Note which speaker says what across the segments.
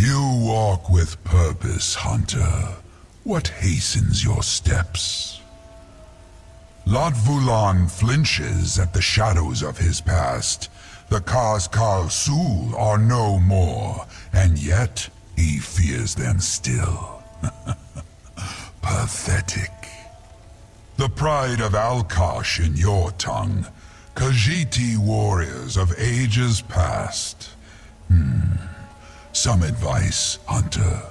Speaker 1: You walk with purpose, Hunter. What hastens your steps? Latvulan flinches at the shadows of his past. The Kaz Sul are no more, and yet he fears them still. Pathetic. The pride of Alkosh in your tongue. Khajiit warriors of ages past. Some advice, Hunter.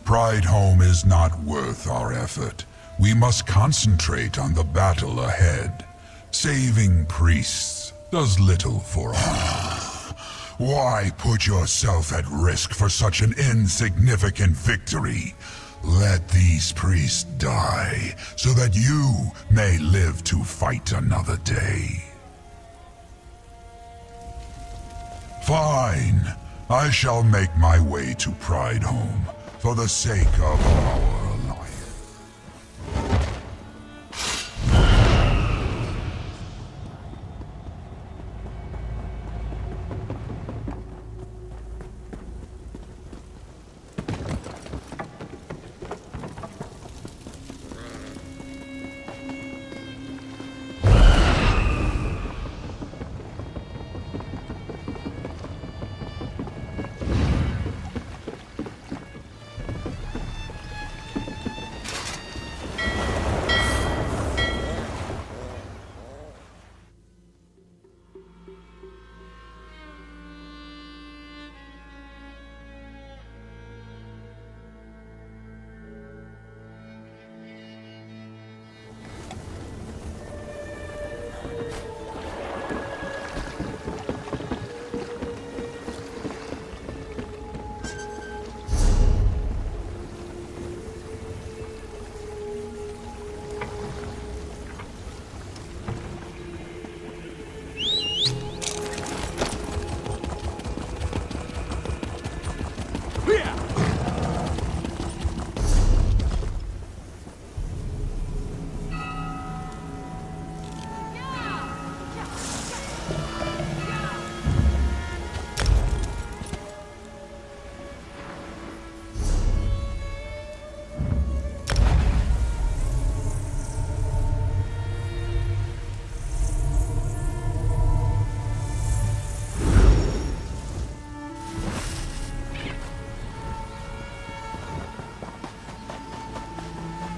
Speaker 1: Pride home is not worth our effort. We must concentrate on the battle ahead. Saving priests does little for us. Why put yourself at risk for such an insignificant victory? Let these priests die, so that you may live to fight another day. Fine. I shall make my way to Pride Home, for the sake of our alliance.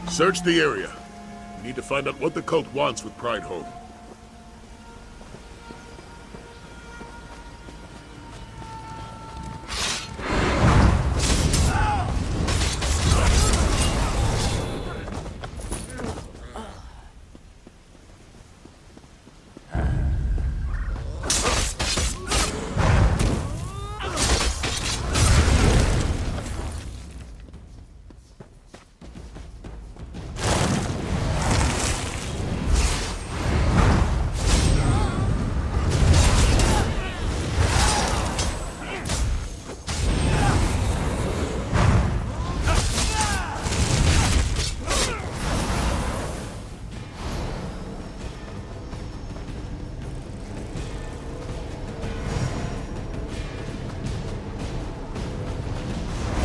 Speaker 2: Search the area. We need to find out what the cult wants with Pride Home.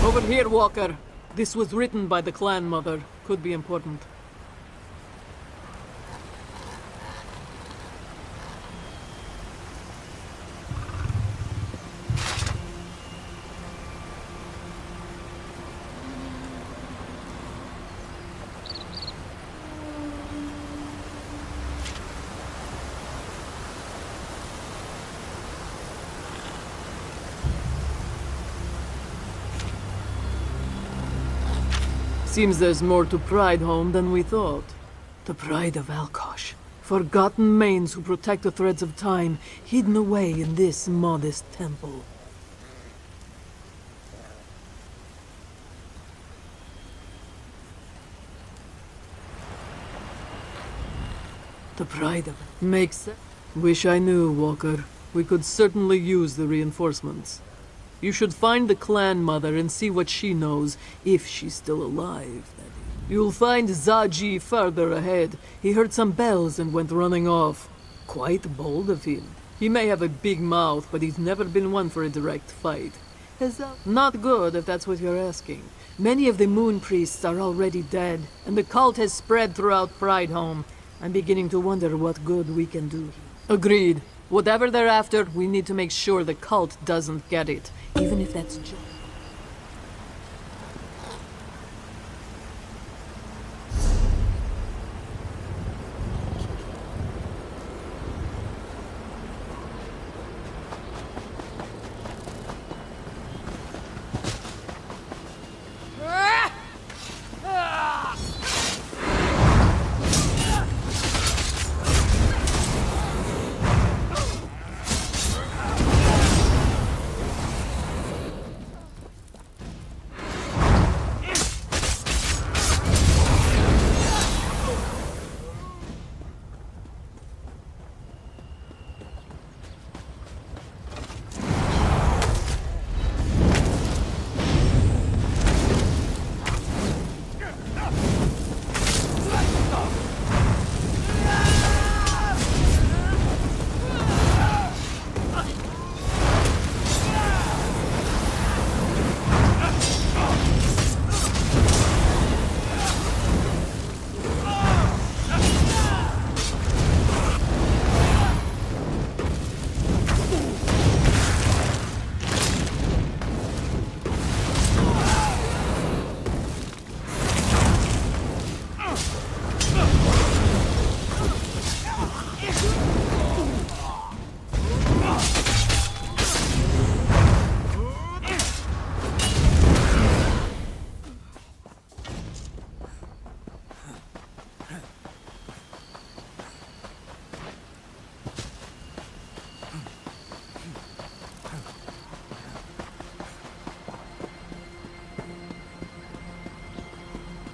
Speaker 3: Over here, Walker. This was written by the clan mother. Could be important. Seems there's more to Pride Home than we thought. The pride of Alkosh. Forgotten mains who protect the threads of time, hidden away in this modest temple. The pride of it. Makes sense. Wish I knew, Walker. We could certainly use the reinforcements. You should find the clan mother and see what she knows, if she's still alive, that is. You'll find Zaji further ahead. He heard some bells and went running off. Quite bold of him. He may have a big mouth, but he's never been one for a direct fight. Not good, if that's what you're asking. Many of the moon priests are already dead, and the cult has spread throughout Prideholme. I'm beginning to wonder what good we can do here. Agreed. Whatever they're after, we need to make sure the cult doesn't get it, even if that's just...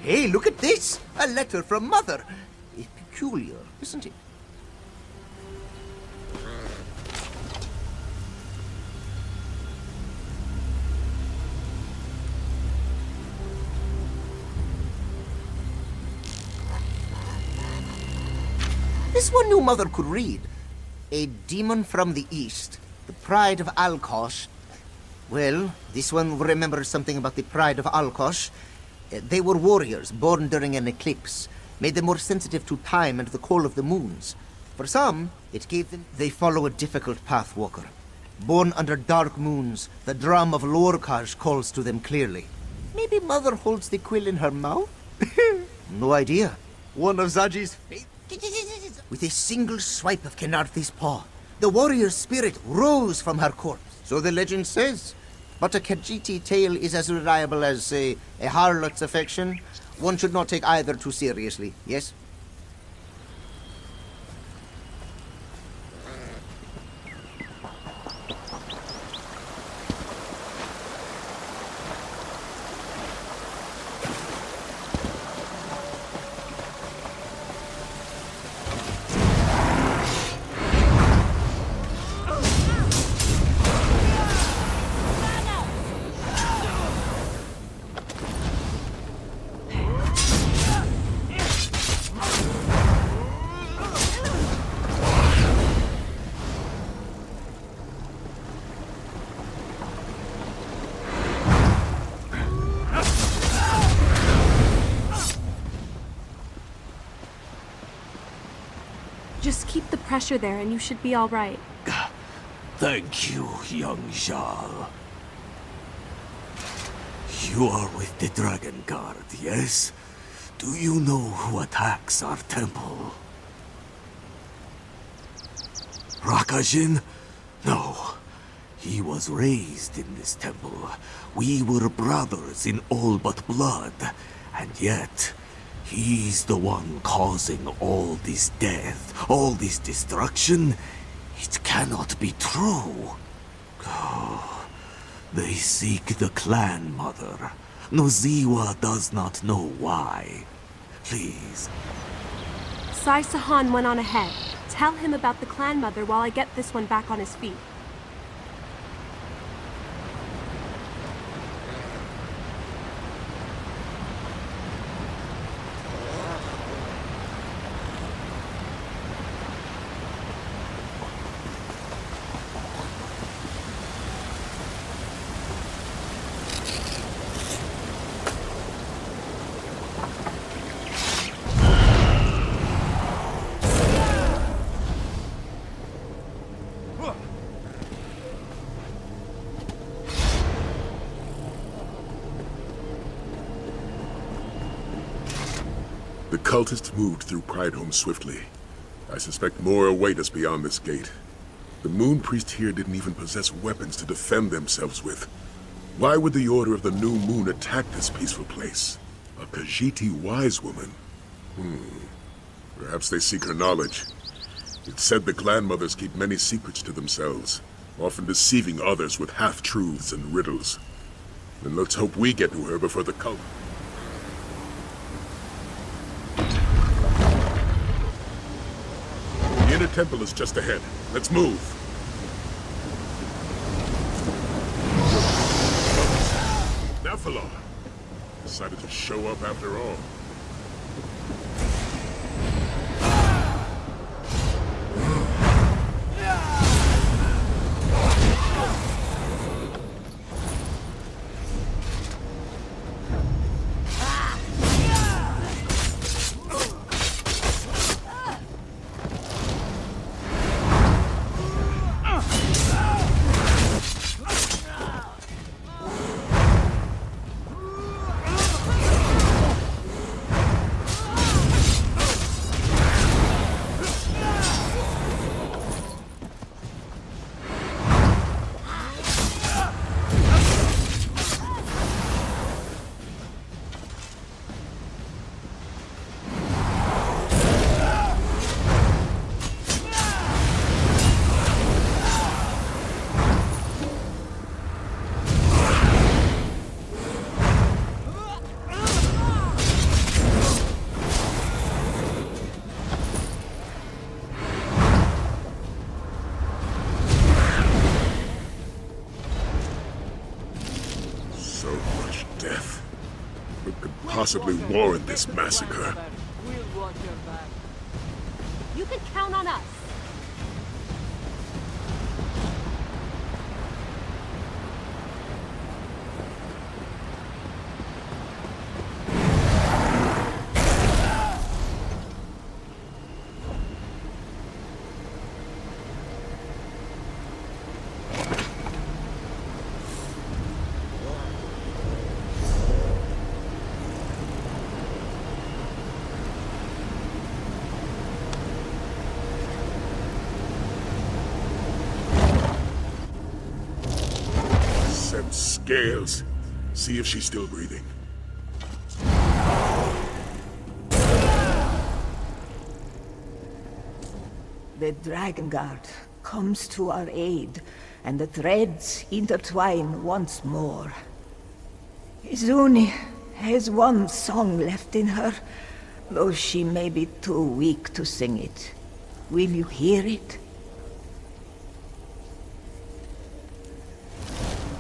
Speaker 4: Hey, look at this! A letter from Mother. It's peculiar, isn't it? This one knew Mother could read. A demon from the east, the pride of Alkosh. Well, this one remembers something about the pride of Alkosh. They were warriors born during an eclipse, made them more sensitive to time and the call of the moons. For some, it gave them... They follow a difficult path, Walker. Born under dark moons, the drum of Lorkash calls to them clearly. Maybe Mother holds the quill in her mouth? No idea. One of Zaji's faith... With a single swipe of Kenarthi's paw, the warrior's spirit rose from her corpse. So the legend says. But a Khajiiti tale is as reliable as, a harlot's affection. One should not take either too seriously, yes?
Speaker 5: Just keep the pressure there and you should be all right.
Speaker 6: Thank you, young Jarl. You are with the Dragon Guard, yes? Do you know who attacks our temple? Rakajin? No. He was raised in this temple. We were brothers in all but blood. And yet, he's the one causing all this death, all this destruction. It cannot be true. Oh, they seek the clan mother. Noziwa does not know why. Please.
Speaker 5: Sai Sahan went on ahead. Tell him about the clan mother while I get this one back on his feet.
Speaker 2: cultists moved through Prideholme swiftly. I suspect more await us beyond this gate. The Moon Priest here didn't even possess weapons to defend themselves with. Why would the Order of the New Moon attack this peaceful place? A Khajiit wise woman? Perhaps they seek her knowledge. It's said the clan mothers keep many secrets to themselves, often deceiving others with half-truths and riddles. Then let's hope we get to her before the cult... The inner temple is just ahead. Let's move. Nephilar decided to show up after all. Possibly warrant this massacre.
Speaker 3: We'll watch your back.
Speaker 5: You can count on us.
Speaker 2: Scales. See if she's still breathing.
Speaker 7: The Dragon Guard comes to our aid, and the threads intertwine once more. Izuni has one song left in her, though she may be too weak to sing it. Will you hear it?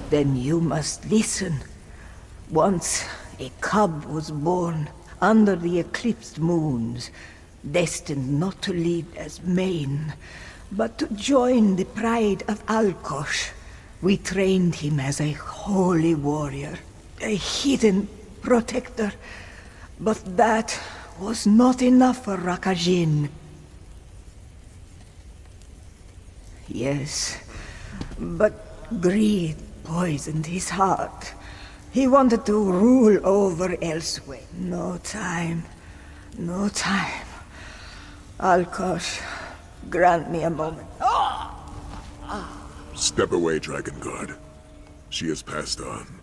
Speaker 7: Then you must listen. Once a cub was born under the eclipsed moons, destined not to lead as main, but to join the pride of Alkosh. We trained him as a holy warrior, a hidden protector. But that was not enough for Rakajin. Yes, but greed poisoned his heart. He wanted to rule over elsewhere. No time. No time. Alkosh, grant me a moment.
Speaker 2: Step away, Dragon Guard. She has passed on.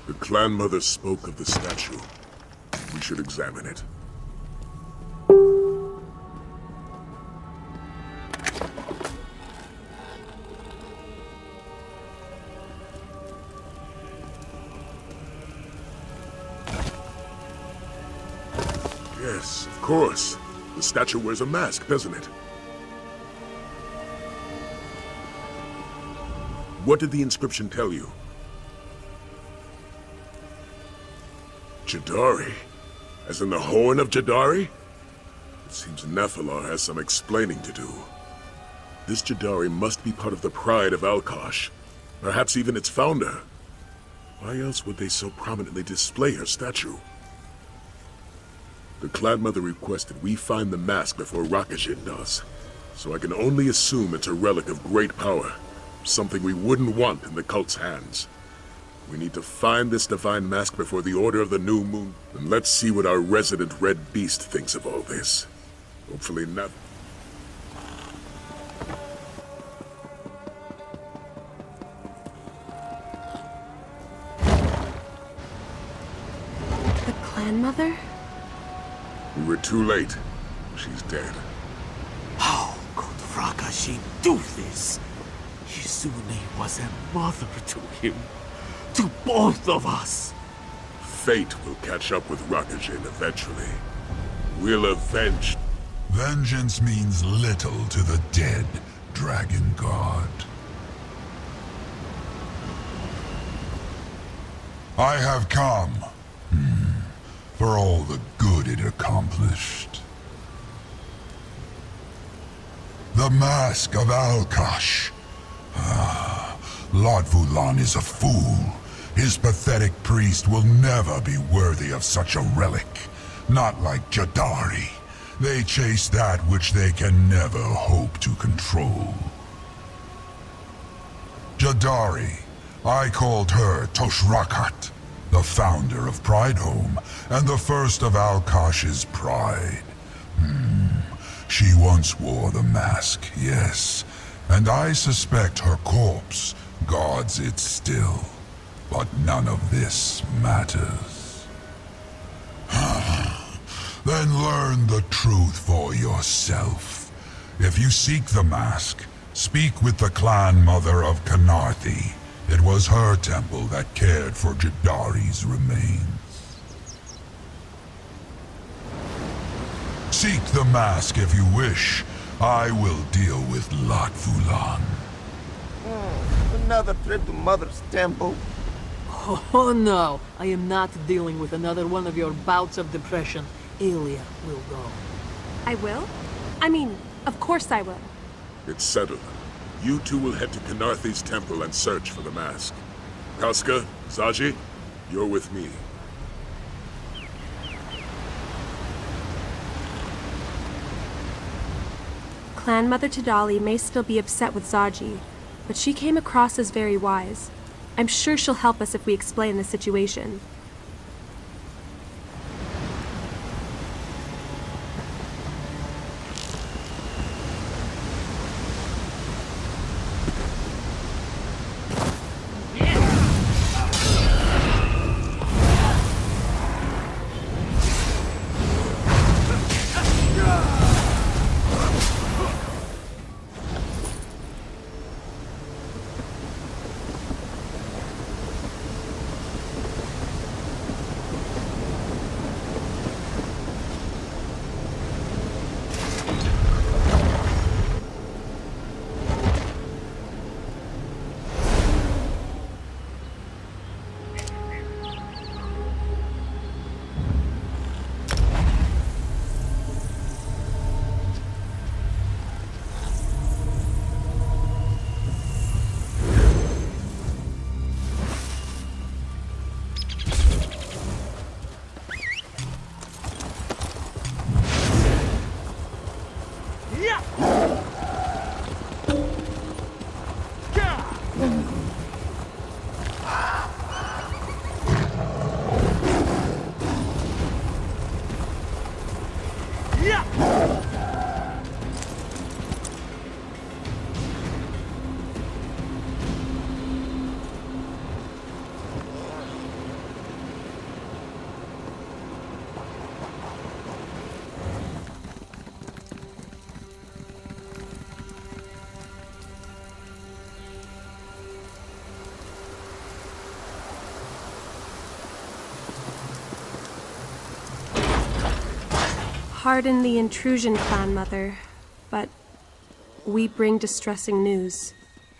Speaker 2: The clan mother spoke of the statue. We should examine it. Yes, of course. The statue wears a mask, doesn't it? What did the inscription tell you? Jadari? As in the Horn of Jadari? It seems Nephilar has some explaining to do. This Jadari must be part of the pride of Alkosh. Perhaps even its founder. Why else would they so prominently display her statue? The clan mother requested we find the mask before Rakajin does. So I can only assume it's a relic of great power. Something we wouldn't want in the cult's hands. We need to find this divine mask before the Order of the New Moon. And let's see what our resident red beast thinks of all this. Hopefully not.
Speaker 5: The clan mother?
Speaker 2: We were too late. She's dead.
Speaker 6: How could Rakashin do this? Hizune was a mother to him. To both of us.
Speaker 2: Fate will catch up with Rakajin eventually. We'll avenge.
Speaker 1: Vengeance means little to the dead, Dragon God. I have come, for all the good it accomplished. The Mask of Alkosh. Lord Vulan is a fool. His pathetic priest will never be worthy of such a relic. Not like Jadari. They chase that which they can never hope to control. Jadari, I called her Toshrakat, the founder of Pridehome, and the first of Alkosh's pride. She once wore the mask, yes, and I suspect her corpse guards it still. But none of this matters. Then learn the truth for yourself. If you seek the mask, speak with the clan mother of Kanarthi. It was her temple that cared for Jadari's remains. Seek the mask if you wish. I will deal with Lot Vulan.
Speaker 4: Another trip to Mother's temple.
Speaker 3: Oh no, I am not dealing with another one of your bouts of depression. Aelia will go.
Speaker 5: I will? I mean, of course I will.
Speaker 2: It's settled. You two will head to Kanarthi's temple and search for the mask. Kaska, Zaji, you're with me.
Speaker 5: Clan Mother Tadali may still be upset with Zaji, but she came across as very wise. I'm sure she'll help us if we explain the situation. Pardon the intrusion, Clan Mother, but we bring distressing news.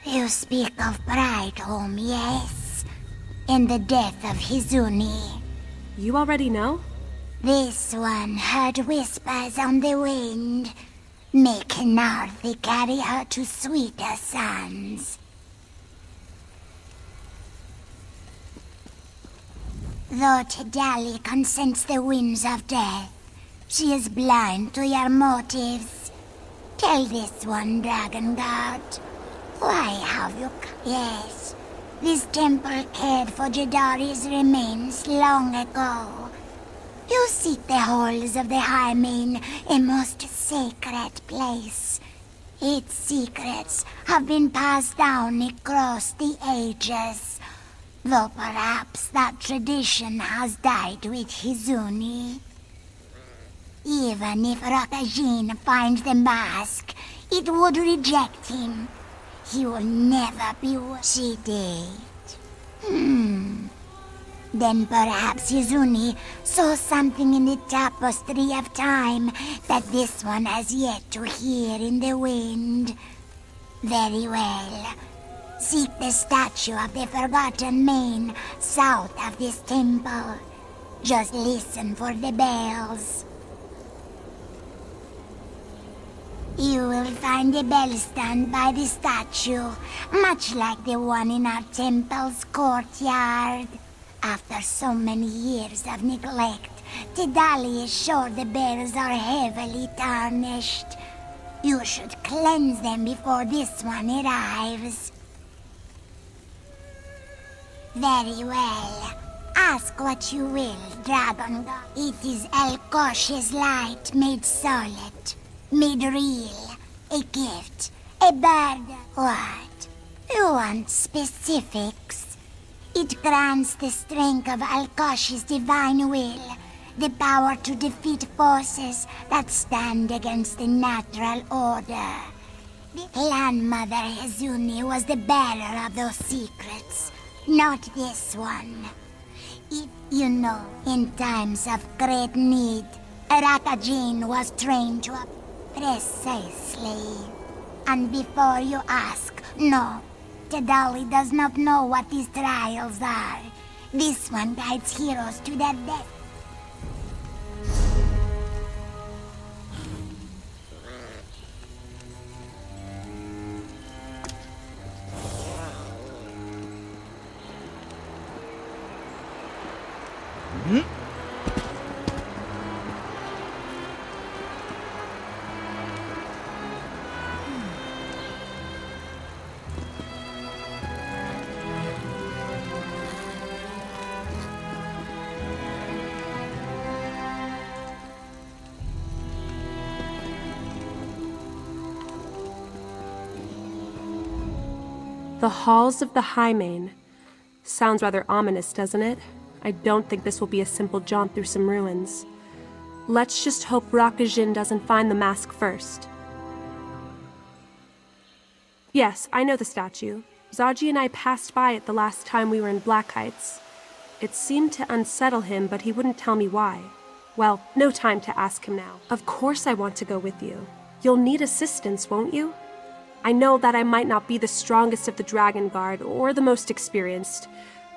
Speaker 8: You speak of Pridehome, yes? And the death of Hizune.
Speaker 5: You already know?
Speaker 8: This one heard whispers on the wind. May Kanarthi carry her to sweeter sands. Though Tadali consents the winds of death, she is blind to your motives. Tell this one, Dragon God. Why have you... Yes, This temple cared for Jadari's remains long ago. You seek the halls of the Hymen, a most sacred place. Its secrets have been passed down across the ages, though perhaps that tradition has died with Hizuni. Even if Rakajin finds the mask, it would reject him. He will never be what she did. Then perhaps Hizuni saw something in the tapestry of time that this one has yet to hear in the wind. Very well. Seek the statue of the Forgotten Main south of this temple. Just listen for the bells. You will find a bell stand by the statue, much like the one in our temple's courtyard. After so many years of neglect, Tidali is sure the bells are heavily tarnished. You should cleanse them before this one arrives. Very well. Ask what you will, Dragon God. It is Alkosh's light made solid, made real, a gift, a burden. What? You want specifics? It grants the strength of Alkosh's divine will, the power to defeat forces that stand against the natural order. The clan mother Hizuni was the bearer of those secrets, not this one. If you know, in times of great need, Rakajin was trained to... Precisely. And before you ask, no. Tidali does not know what these trials are. This one guides heroes to their death.
Speaker 5: The halls of the Hymen. Sounds rather ominous, doesn't it? I don't think this will be a simple jaunt through some ruins. Let's just hope Rakajin doesn't find the mask first. Yes, I know the statue. Zaji and I passed by it the last time we were in Black Heights. It seemed to unsettle him, but he wouldn't tell me why. Well, no time to ask him now. Of course I want to go with you. You'll need assistance, won't you? I know that I might not be the strongest of the Dragon Guard, or the most experienced,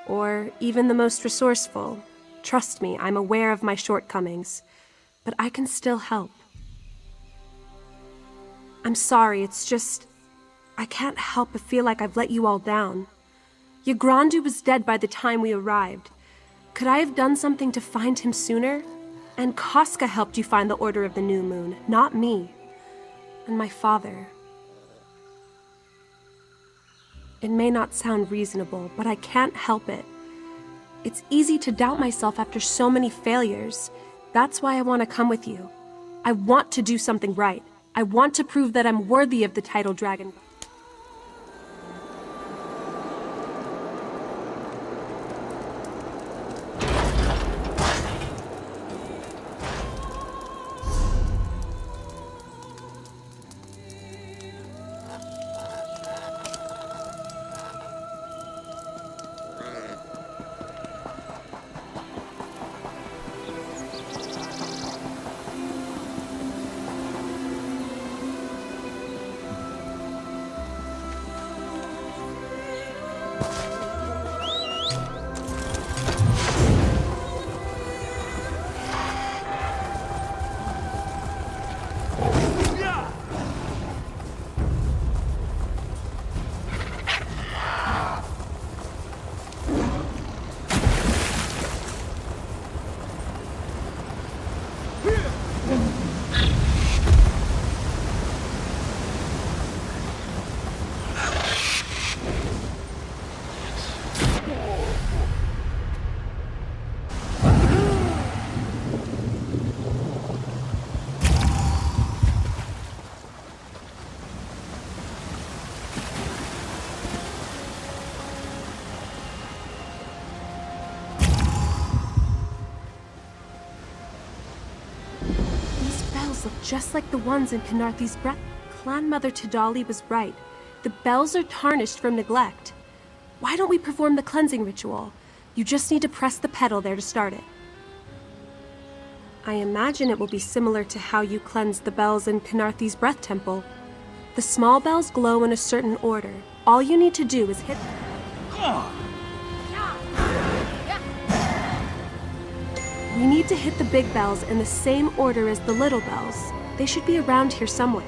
Speaker 5: or even the most resourceful. Trust me, I'm aware of my shortcomings, but I can still help. I'm sorry, it's just... I can't help but feel like I've let you all down. Yagrandu was dead by the time we arrived. Could I have done something to find him sooner? And Koska helped you find the Order of the New Moon, not me. And my father... It may not sound reasonable, but I can't help it. It's easy to doubt myself after so many failures. That's why I want to come with you. I want to do something right. I want to prove that I'm worthy of the title Dragon. bells look just like the ones in Kenarthi's breath. Clan Mother Tidali was right. The bells are tarnished from neglect. Why don't we perform the cleansing ritual? You just need to press the pedal there to start it. I imagine it will be similar to how you cleansed the bells in Kenarthi's Breath Temple. The small bells glow in a certain order. All you need to do is hit them. We need to hit the big bells in the same order as the little bells. They should be around here somewhere.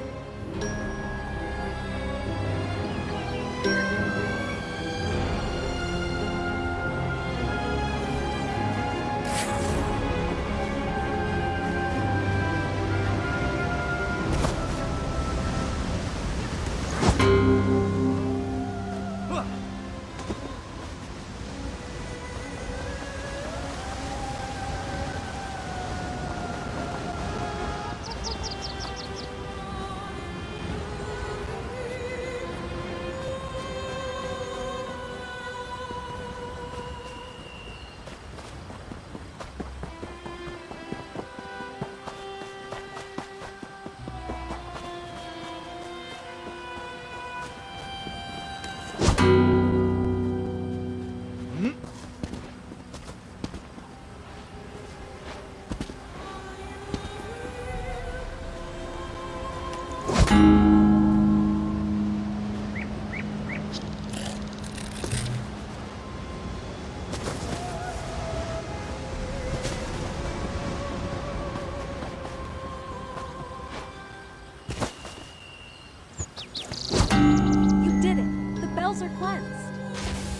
Speaker 5: Are cleansed.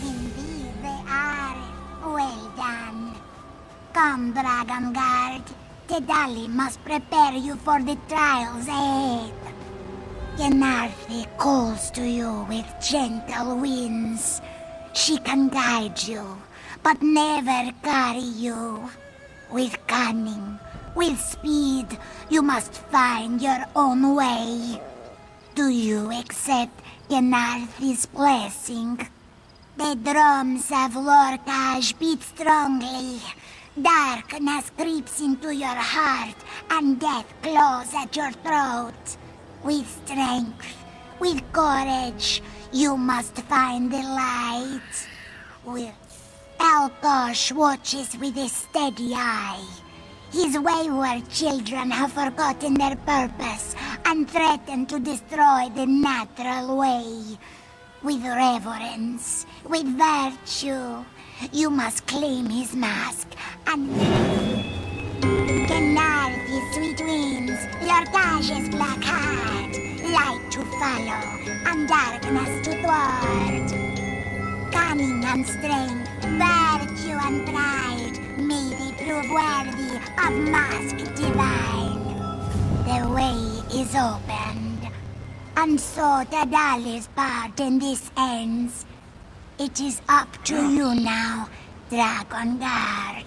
Speaker 8: Indeed they are. Well done. Come, Dragon Guard. Tidali must prepare you for the trials ahead. Kenarthi calls to you with gentle winds. She can guide you, but never carry you. With cunning, with speed, you must find your own way. Do you accept Kenarthi's blessing? The drums of Lorkaj beat strongly. Darkness creeps into your heart, and death claws at your throat. With strength, with courage, you must find the light. Alkosh watches with a steady eye. His wayward children have forgotten their purpose and threaten to destroy the natural way. With reverence, with virtue, you must claim his mask and Kenarthi's sweet wings, Lorkaj's black heart, light to follow and darkness to thwart. Cunning and strength, virtue and pride, may they prove worthy of mask divine. The way is opened, and so Tidali's part in this ends. It is up to you now, Dragon Guard.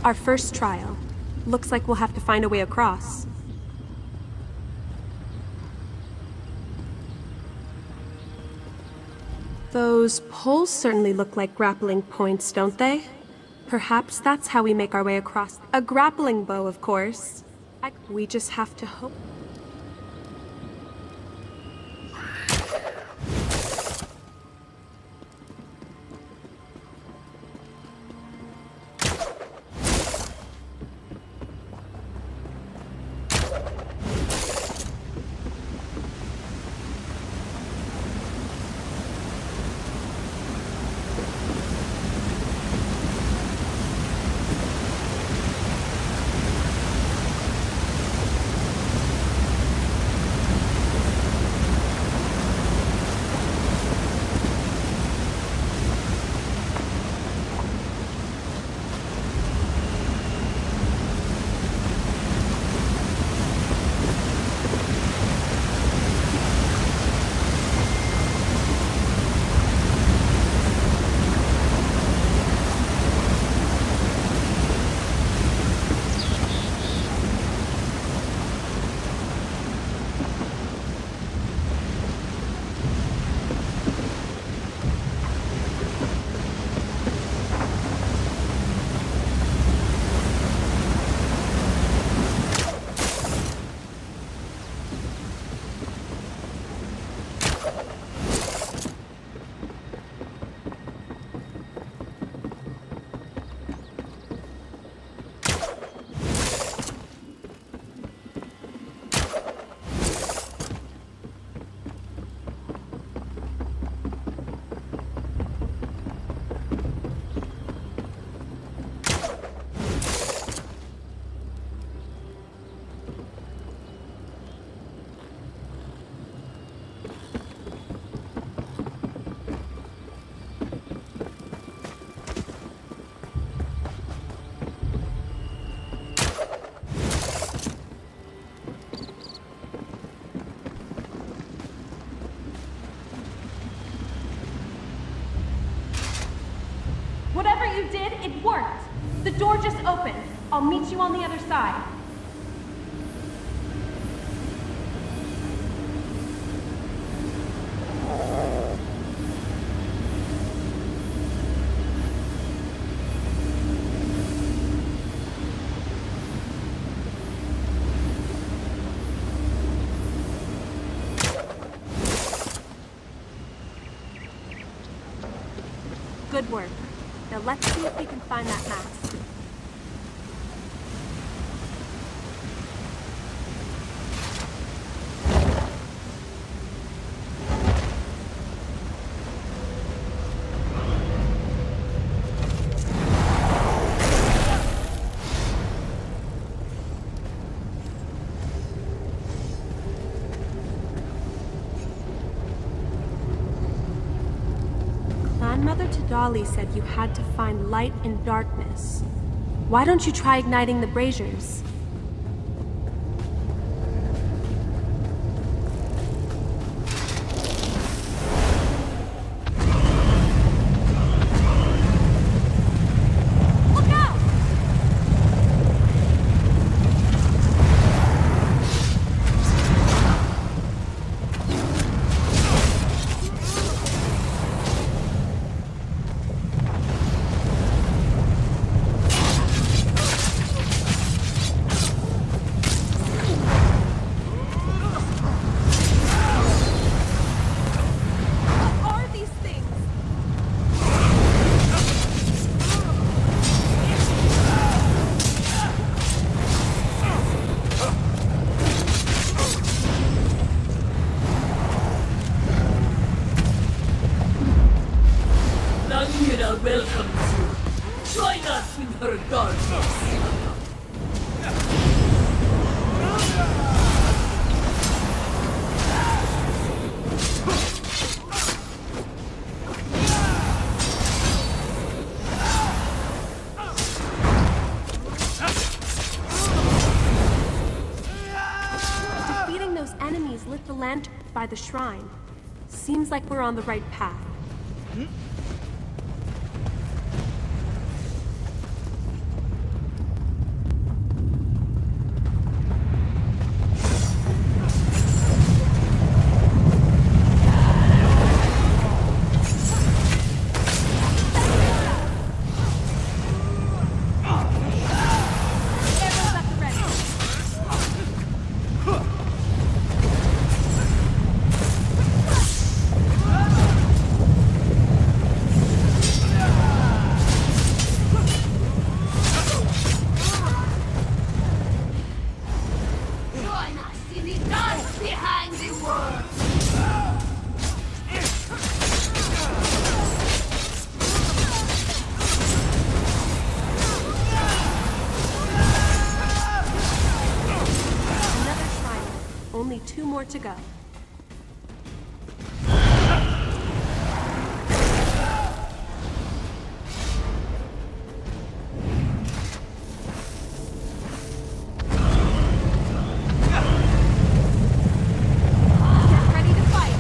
Speaker 5: Our first trial. Looks like we'll have to find a way across. Those poles certainly look like grappling points, don't they? Perhaps that's how we make our way across. A grappling bow, of course. We just have to hope. The door just opened. I'll meet you on the other side. Good work. Now let's see if we can find that mask. Grandmother Tadali said you had to find light in darkness. Why don't you try igniting the braziers? Look out!
Speaker 3: Welcome to join us in her darkness.
Speaker 5: Defeating those enemies lit the lantern by the shrine. Seems like we're on the right path. Only 2 more to go. Get ready to fight.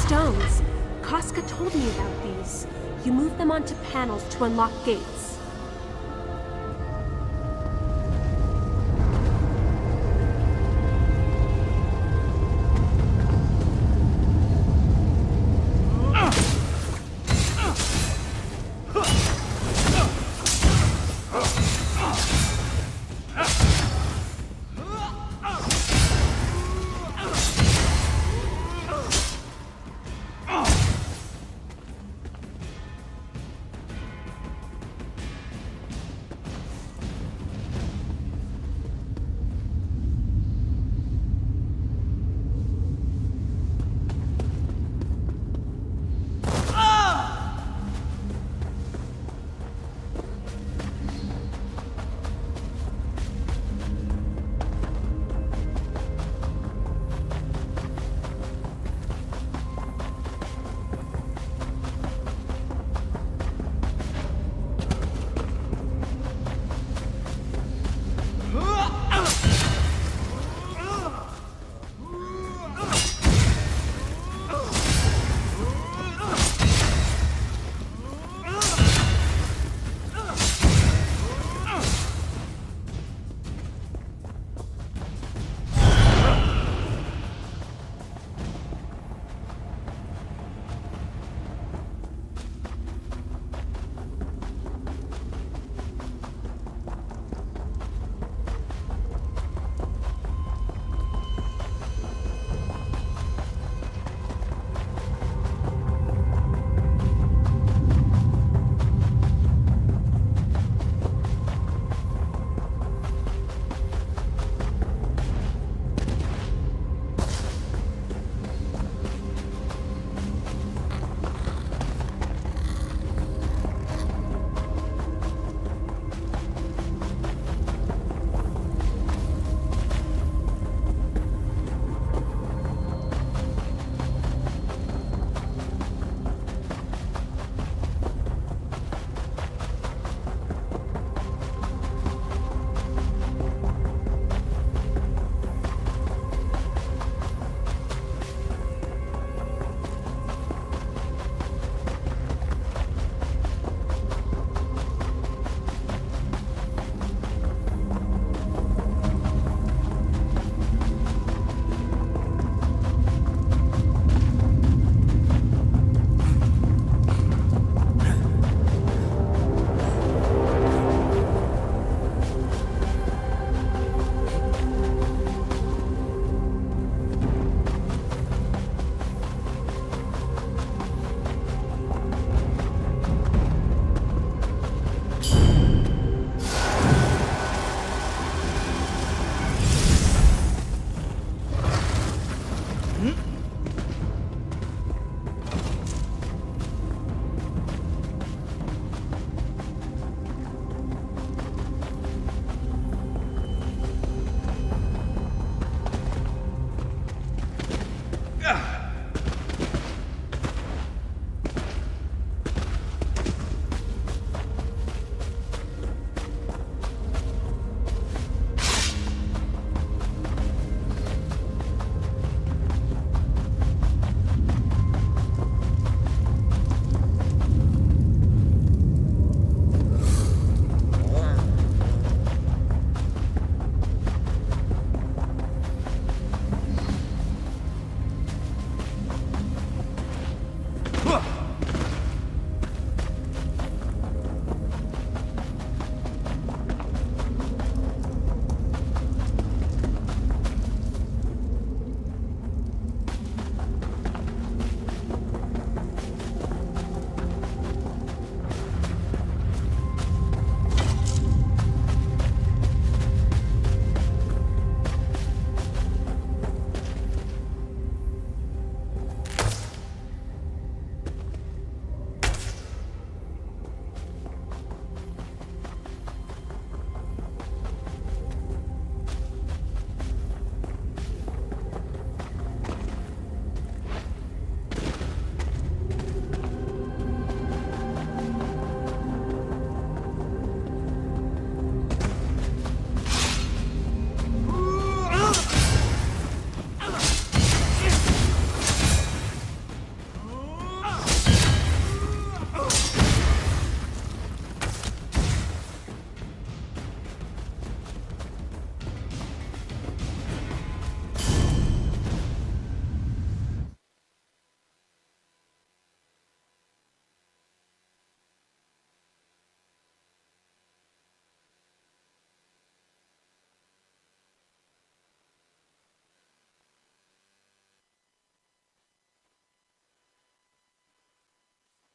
Speaker 5: stones. Koska told me about these. You move them onto panels to unlock gates.